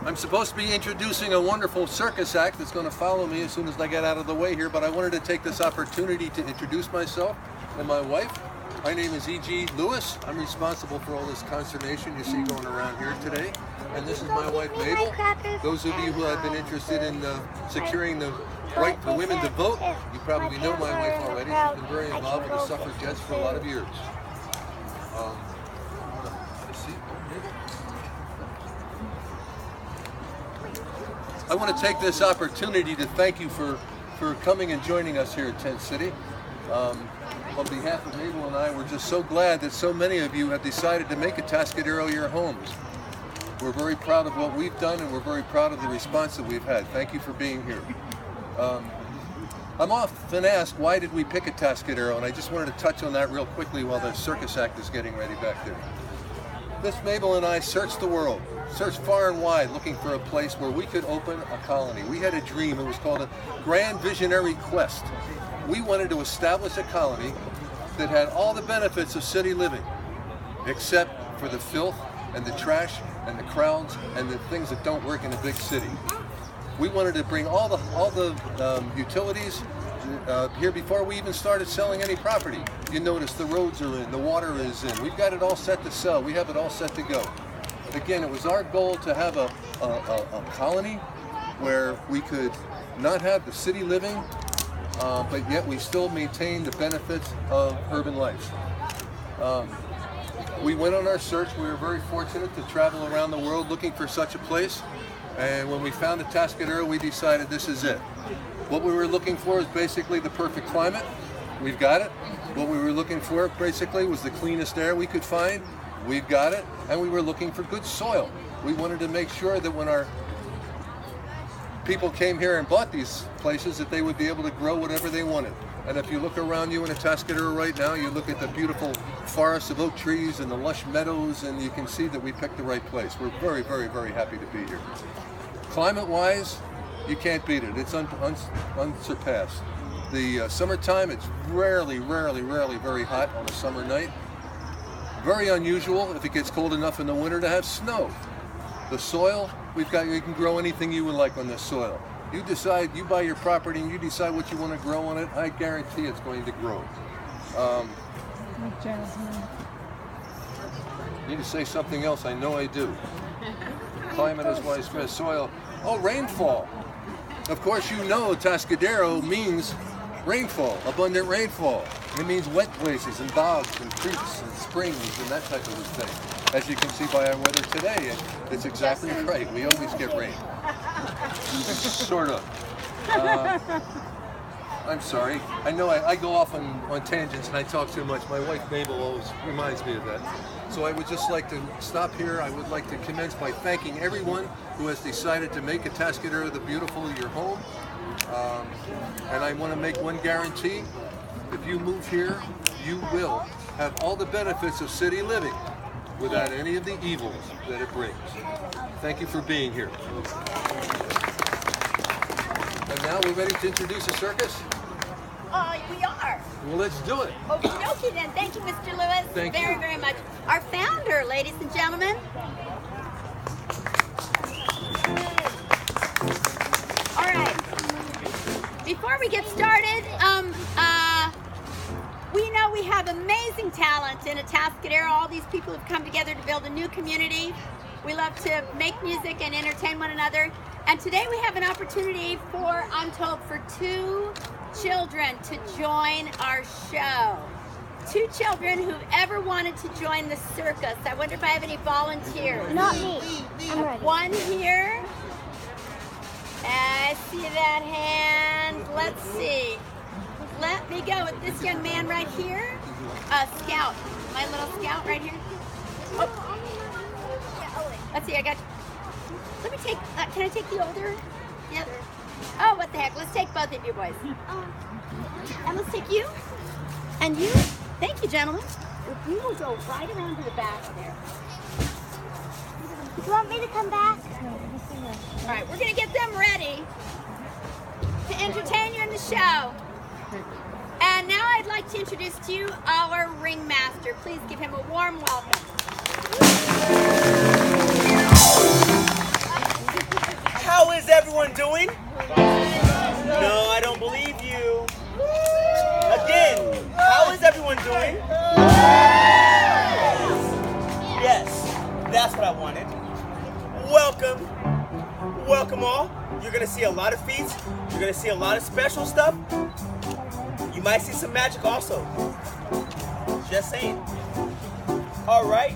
I'm supposed to be introducing a wonderful circus act that's going to follow me as soon as I get out of the way here, but I wanted to take this opportunity to introduce myself and my wife. My name is E.G. Lewis. I'm responsible for all this consternation you see going around here today. And this is my wife, Mabel. Those of you who have been interested in securing the right for women to vote, you probably know my wife already. She's been very involved with the suffragettes for a lot of years. I want to take this opportunity to thank you for coming and joining us here at Tent City. On behalf of Mabel and I, we're just so glad that so many of you have decided to make Atascadero your homes. We're very proud of what we've done, and we're very proud of the response that we've had. Thank you for being here. I'm often asked, why did we pick Atascadero? And I just wanted to touch on that real quickly while the circus act is getting ready back there. Miss Mabel and I searched the world, searched far and wide, looking for a place where we could open a colony. We had a dream. It was called a Grand Visionary Quest. We wanted to establish a colony that had all the benefits of city living, except for the filth and the trash and the crowds and the things that don't work in a big city. We wanted to bring all the utilities here before we even started selling any property. You notice the roads are in, the water is in. We've got it all set to sell. We have it all set to go. Again, it was our goal to have a colony where we could not have the city living, but yet we still maintain the benefits of urban life. We went on our search. We were very fortunate to travel around the world looking for such a place. And when we found Atascadero, we decided this is it. What we were looking for is basically the perfect climate. We've got it. What we were looking for basically was the cleanest air we could find. We've got it. And we were looking for good soil. We wanted to make sure that when our people came here and bought these places, that they would be able to grow whatever they wanted. And if you look around you in Atascadero right now, you look at the beautiful forests of oak trees and the lush meadows, and you can see that we picked the right place. We're very, very, very happy to be here. Climate-wise, you can't beat it. It's unsurpassed. The summertime, it's rarely very hot on a summer night. Very unusual if it gets cold enough in the winter to have snow. The soil, you can grow anything you would like on this soil. You decide, you buy your property and you decide what you want to grow on it, I guarantee it's going to grow. Need to say something else, I know I do. Climate is widespread, soil. Oh, rainfall. Of course you know Atascadero means rainfall, abundant rainfall. It means wet places and bogs and creeks and springs and that type of a thing. As you can see by our weather today, it's exactly right. We always get rain. Sort of. I'm sorry. I know I go off on tangents and I talk too much. My wife Mabel always reminds me of that. So I would just like to stop here. I would like to commence by thanking everyone who has decided to make Atascadero the beautiful your home. And I want to make one guarantee. If you move here, you will have all the benefits of city living without any of the evils that it brings. Thank you for being here. And now we're ready to introduce a circus? We are. Well, let's do it. Okie dokie then. Thank you, Mr. Lewis. Thank you. Very, very much. Our founder, ladies and gentlemen. All right. Before we get started, we know we have amazing talent in Atascadero. All these people have come together to build a new community. We love to make music and entertain one another. And today we have an opportunity for, I'm told, for 2 children to join our show. 2 children who've ever wanted to join the circus. I wonder if I have any volunteers. Not me. I'm ready. One here. I see that hand. Let's see. Let me go with this young man right here. Scout. My little scout right here. Oh. Let's see, I got... Let me take... can I take the older? Yep. Oh, what the heck. Let's take both of you boys. And let's take you. And you. Thank you, gentlemen. You will go right around to the back there. Do you want me to come back? All right, we're going to get them ready to entertain you in the show. And now I'd like to introduce to you our ringmaster. Please give him a warm welcome. That's what I wanted. Welcome. Welcome all. You're gonna see a lot of feats. You're gonna see a lot of special stuff. You might see some magic also. Just saying. All right.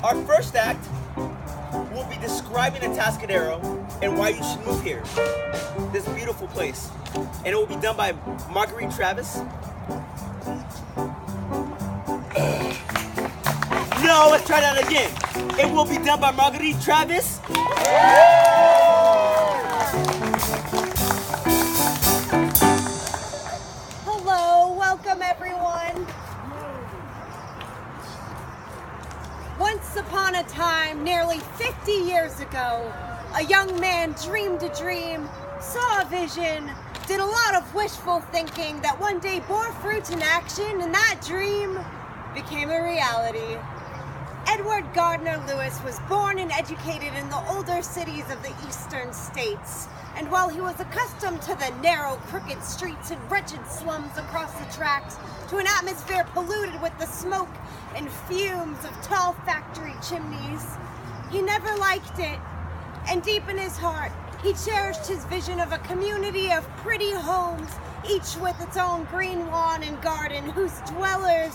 Our first act will be describing Atascadero and why you should move here. This beautiful place. And it will be done by Marguerite Travis. No, let's try that again. It will be done by Marguerite Travis. Hello, welcome everyone. Once upon a time, nearly 50 years ago, a young man dreamed a dream, saw a vision, did a lot of wishful thinking that one day bore fruit in action, and that dream became a reality. Edward Gardner Lewis was born and educated in the older cities of the eastern states, and while he was accustomed to the narrow, crooked streets and wretched slums across the tracks, to an atmosphere polluted with the smoke and fumes of tall factory chimneys, he never liked it, and deep in his heart, he cherished his vision of a community of pretty homes, each with its own green lawn and garden, whose dwellers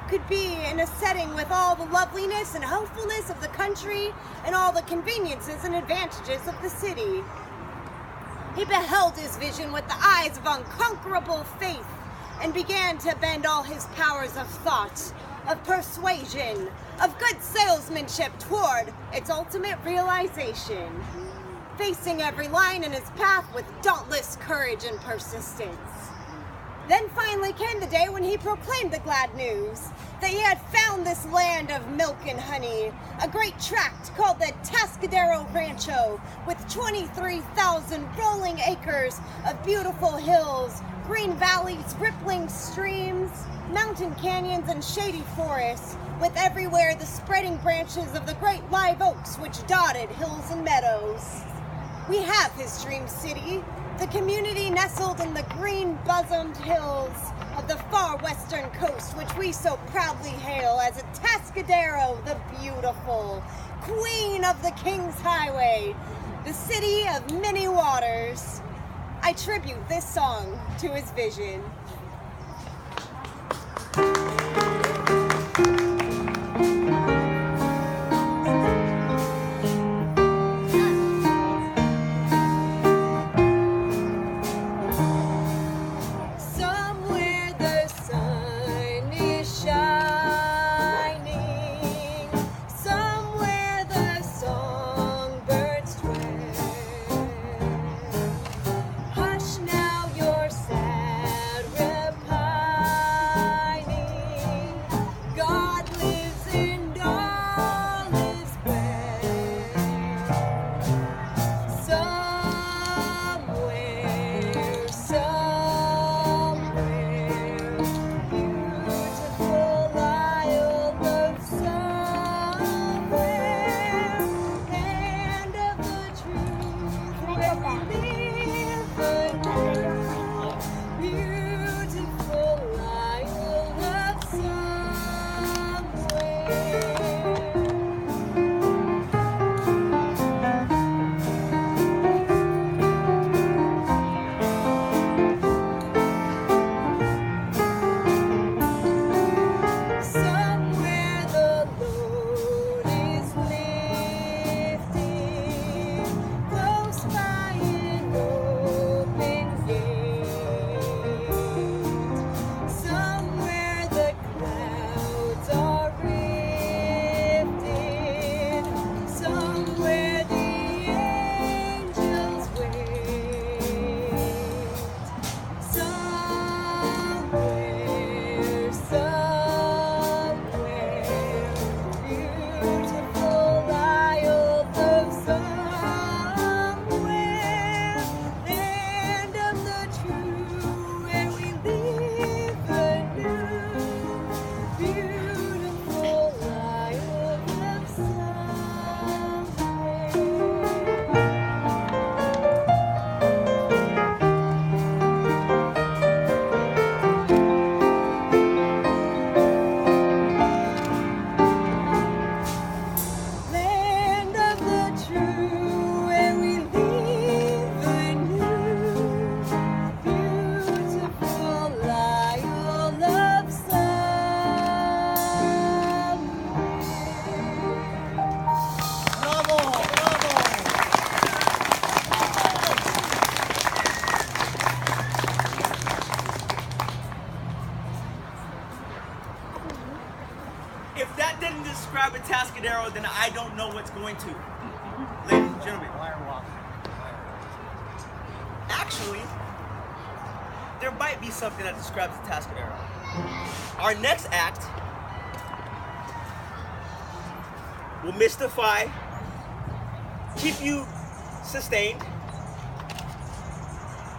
could be in a setting with all the loveliness and hopefulness of the country and all the conveniences and advantages of the city. He beheld his vision with the eyes of unconquerable faith and began to bend all his powers of thought, of persuasion, of good salesmanship toward its ultimate realization, facing every line in his path with dauntless courage and persistence. Then finally came the day when he proclaimed the glad news that he had found this land of milk and honey, a great tract called the Atascadero Rancho, with 23,000 rolling acres of beautiful hills, green valleys, rippling streams, mountain canyons, and shady forests, with everywhere the spreading branches of the great live oaks which dotted hills and meadows. We have his dream city, the community nestled in the green-bosomed hills of the far western coast, which we so proudly hail as Atascadero the Beautiful, queen of the King's Highway, the city of many waters. I tribute this song to his vision. Hush now your sad Atascadero, then I don't know what's going to. Ladies and gentlemen. Actually, there might be something that describes Atascadero. Our next act will mystify, keep you sustained,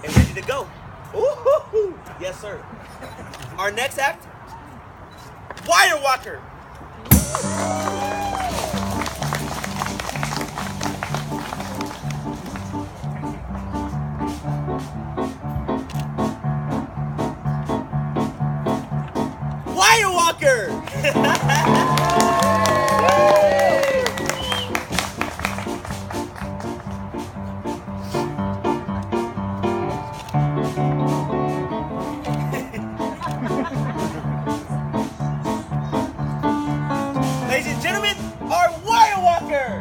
and ready to go. Ooh, yes, sir. Our next act, Wire Walker. Wire Walker. Ladies and gentlemen, our Wire Walker!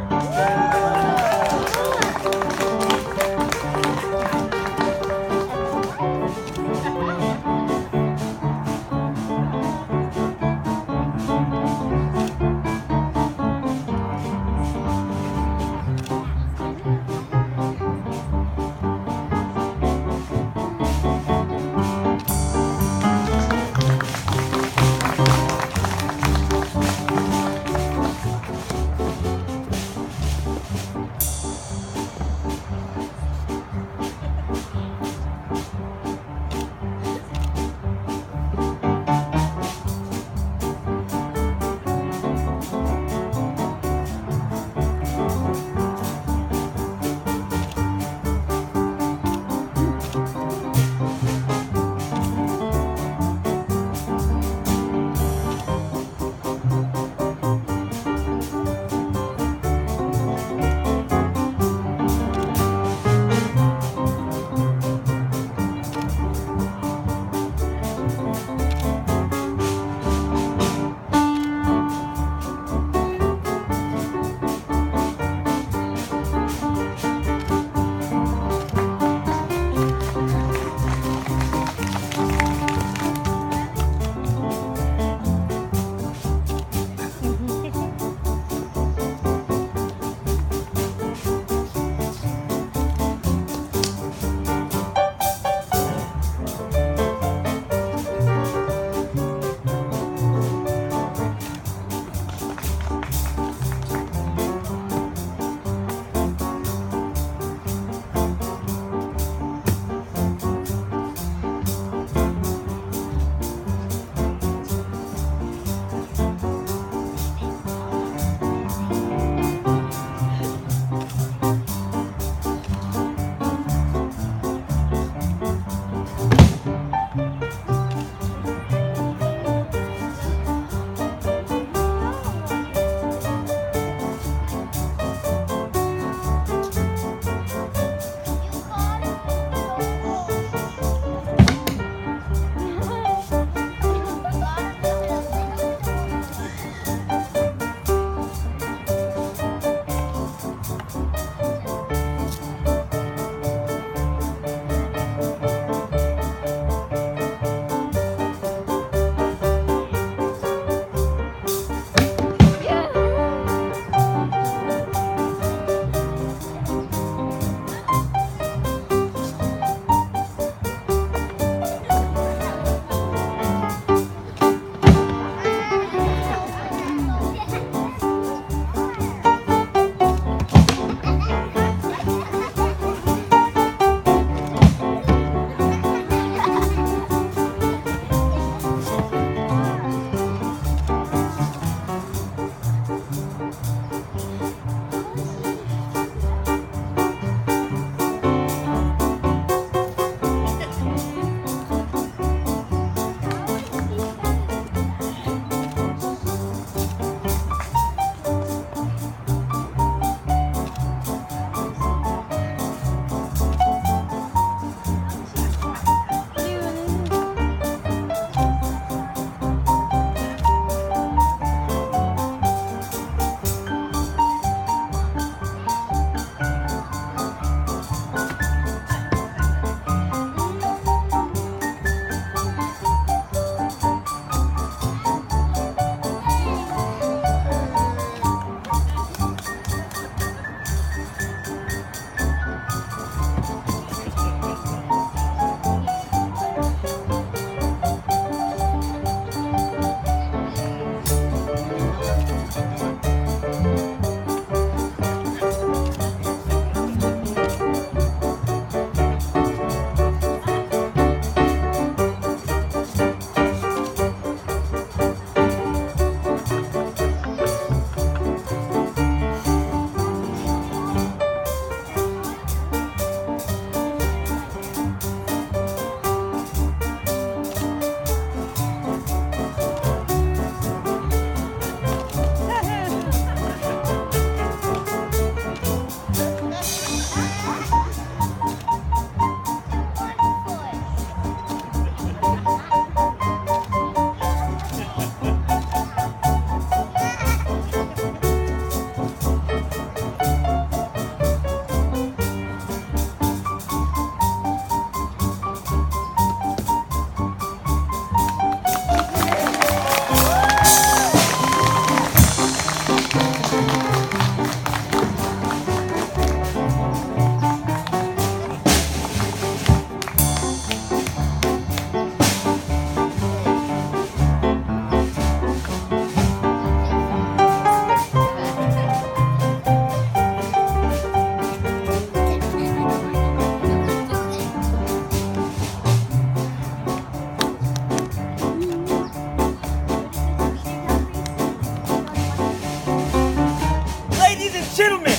gentlemen,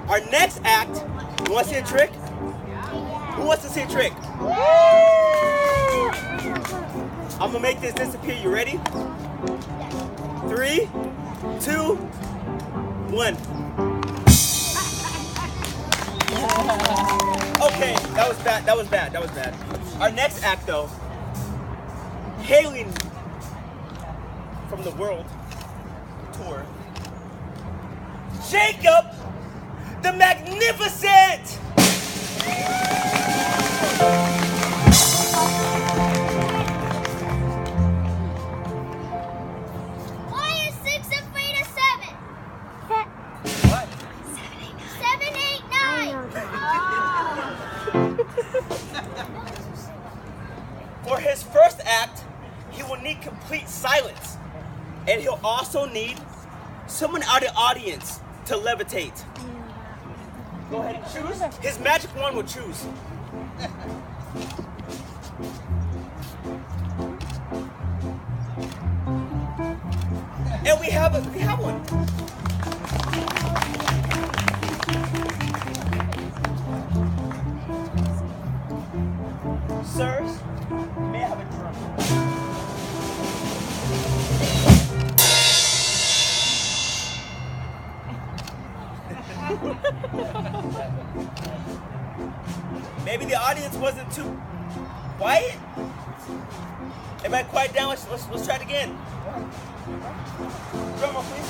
our next act, you want to see a trick? Who wants to see a trick? I'm gonna make this disappear. You ready? 3, 2, 1. Okay, that was bad. That was bad. That was bad. Our next act, though, hailing from the world tour, Jacob the Magnificent. Why is 6 afraid of 7? What? 7, 8, 9. For his first act, he will need complete silence. And he'll also need someone out of the audience to levitate. Go ahead and choose. His magic wand will choose. And we have one. Sirs, may I have a drum? Maybe the audience wasn't too quiet. Everybody quiet down. Let's try it again. Drum roll, please.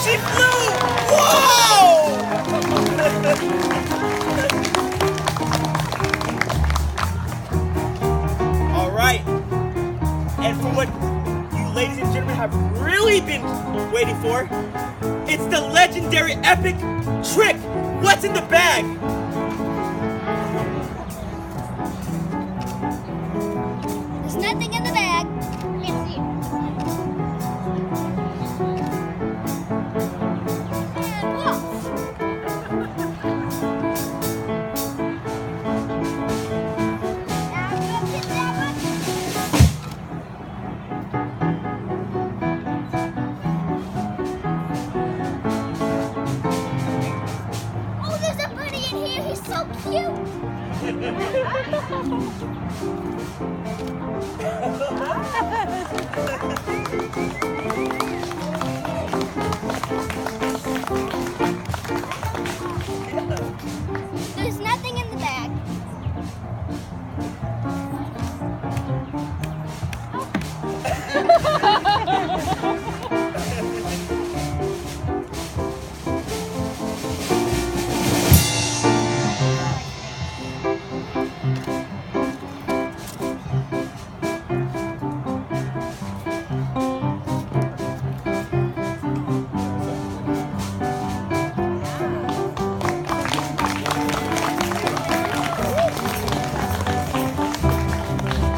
She flew! Whoa! All right. And for what you ladies and gentlemen have really been waiting for, it's the legendary epic trick. What's in the bag? There's nothing in the bag. Can't see. And look. Now go get that one. Oh, there's a bunny in here. He's so cute. There's nothing in the bag.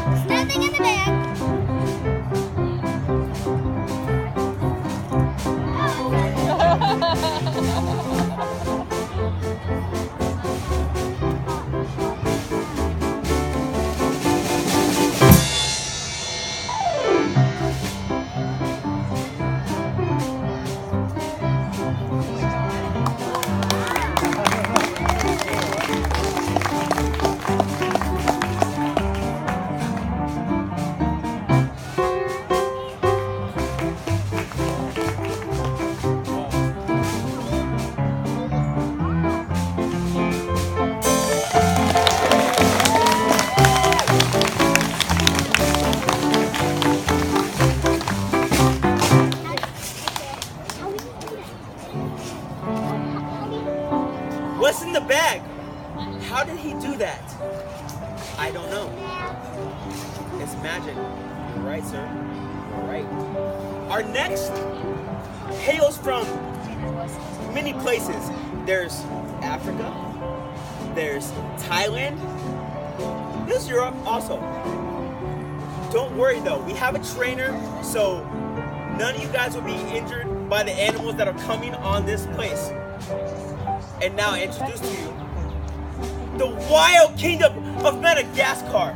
There's nothing in the bag. What's in the bag? How did he do that? I don't know. It's magic. You're right, sir. You're right. Our next hails from many places. There's Africa. There's Thailand. This is Europe also. Don't worry though, we have a trainer, so none of you guys will be injured by the animals that are coming on this place. And now I introduce to you the wild kingdom of Madagascar.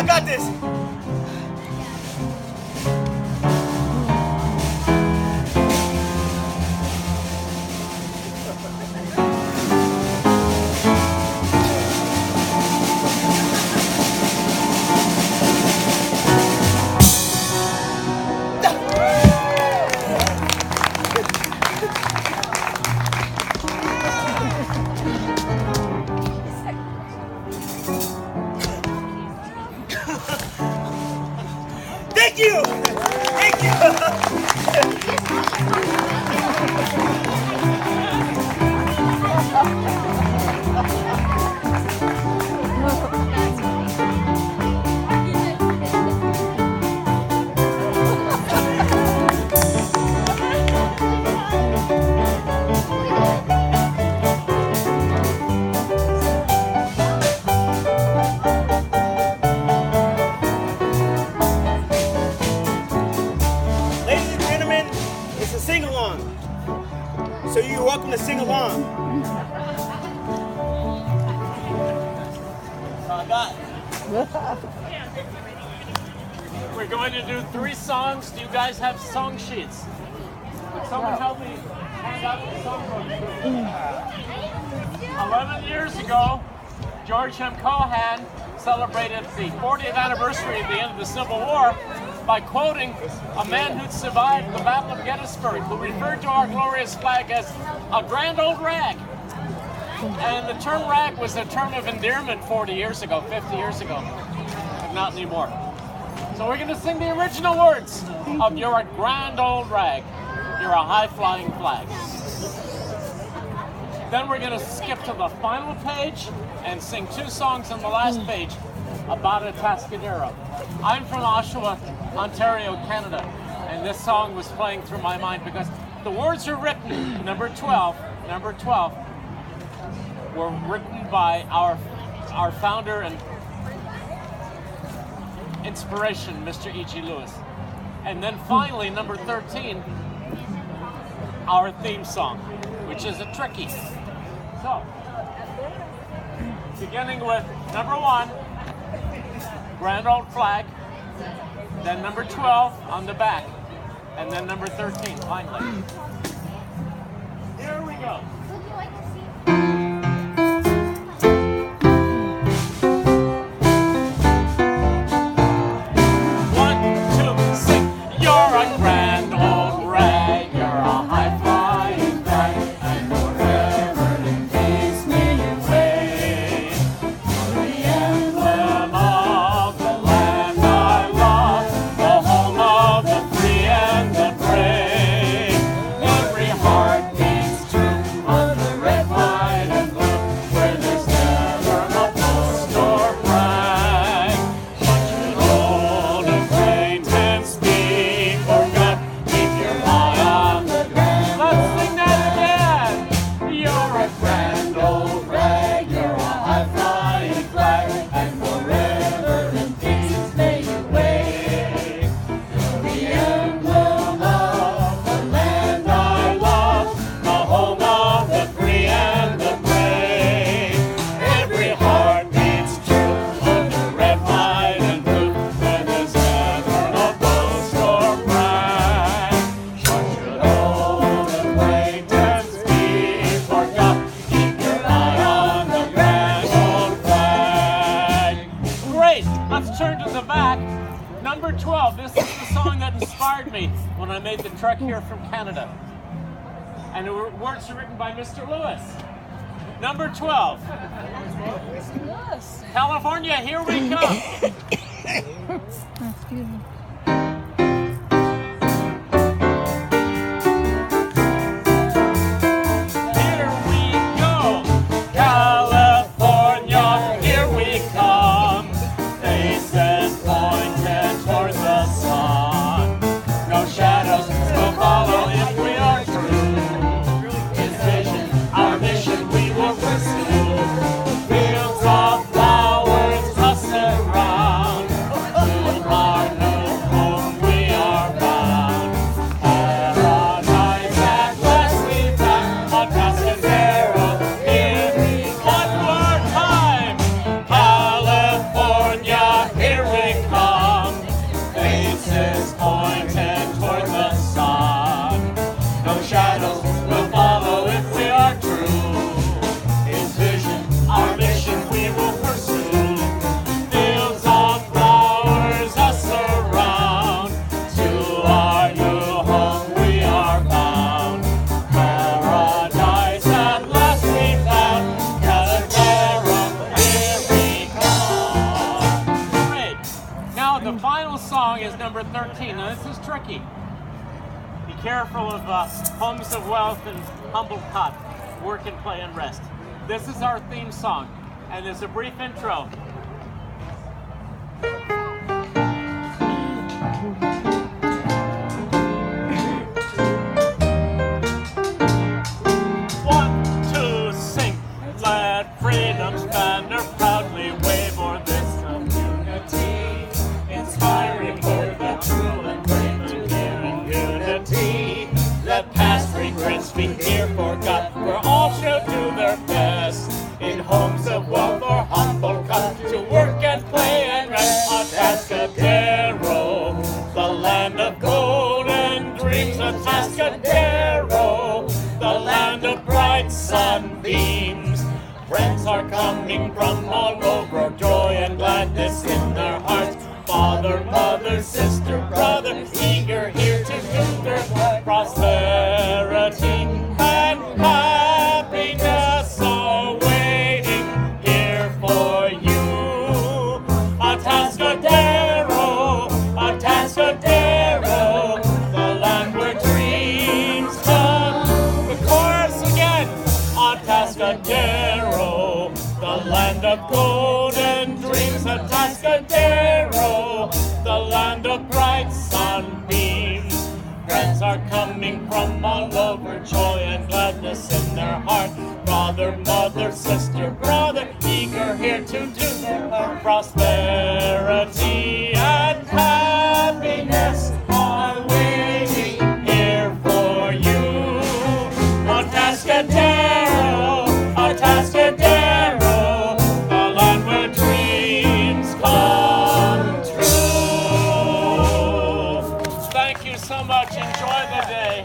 got this. Thank you! Thank Ladies and gentlemen, it's a sing-along. So you're welcome to sing along. We're going to do 3 songs. Do you guys have song sheets? Would someone help me hand out the song sheets? 11 years ago, George M. Cohan celebrated the 40th anniversary of the end of the Civil War by quoting a man who'd survived the Battle of Gettysburg, who referred to our glorious flag as a grand old rag. And the term rag was a term of endearment 40 years ago, 50 years ago, but not anymore. So we're going to sing the original words of You're a Grand Old Rag, You're a High-Flying Flag. Then we're going to skip to the final page and sing 2 songs on the last page about Atascadero. I'm from Oshawa, Ontario, Canada, and this song was playing through my mind because the words are written, number 12, were written by our founder and inspiration, Mr. E.G. Lewis. And then finally, number 13, our theme song, which is a tricky. So, beginning with number 1, Grand Old Flag, then number 12 on the back, and then number 13 finally. Here we go. Number 12, this is the song that inspired me when I made the trek here from Canada. And the words are written by Mr. Lewis. Number 12. California, here we come. Now the final song is number 13. Now this is tricky. Be careful of homes of wealth and humble cot, work and play and rest. This is our theme song, and there's a brief intro. One, two, sing. Let freedom's banner proudly wave o'er this community, inspiring for the true and brave to live in unity. Let past regrets be here forgot, where all shall do their best, in homes of wealth or humble cut, to work and play and rest. Atascadero, the land of golden dreams. Atascadero, the land of bright sunbeams. Friends are coming from all over, joy and gladness in their hearts. Father, mother, sister, brother, eager here to do their part. Prosperity and happiness are waiting here for you. Atascadero, Atascadero, the land where dreams come. The chorus again. Atascadero, the land of golden dreams. Atascadero, the land of bright sunbeams. Friends are coming from all over, joy and gladness in their heart. Father, mother, sister, brother, eager here to do their part. Prosperity and happiness are waiting here for you. Atascadero, Atascadero, the land where dreams come true. Thank you so much. Enjoy the day.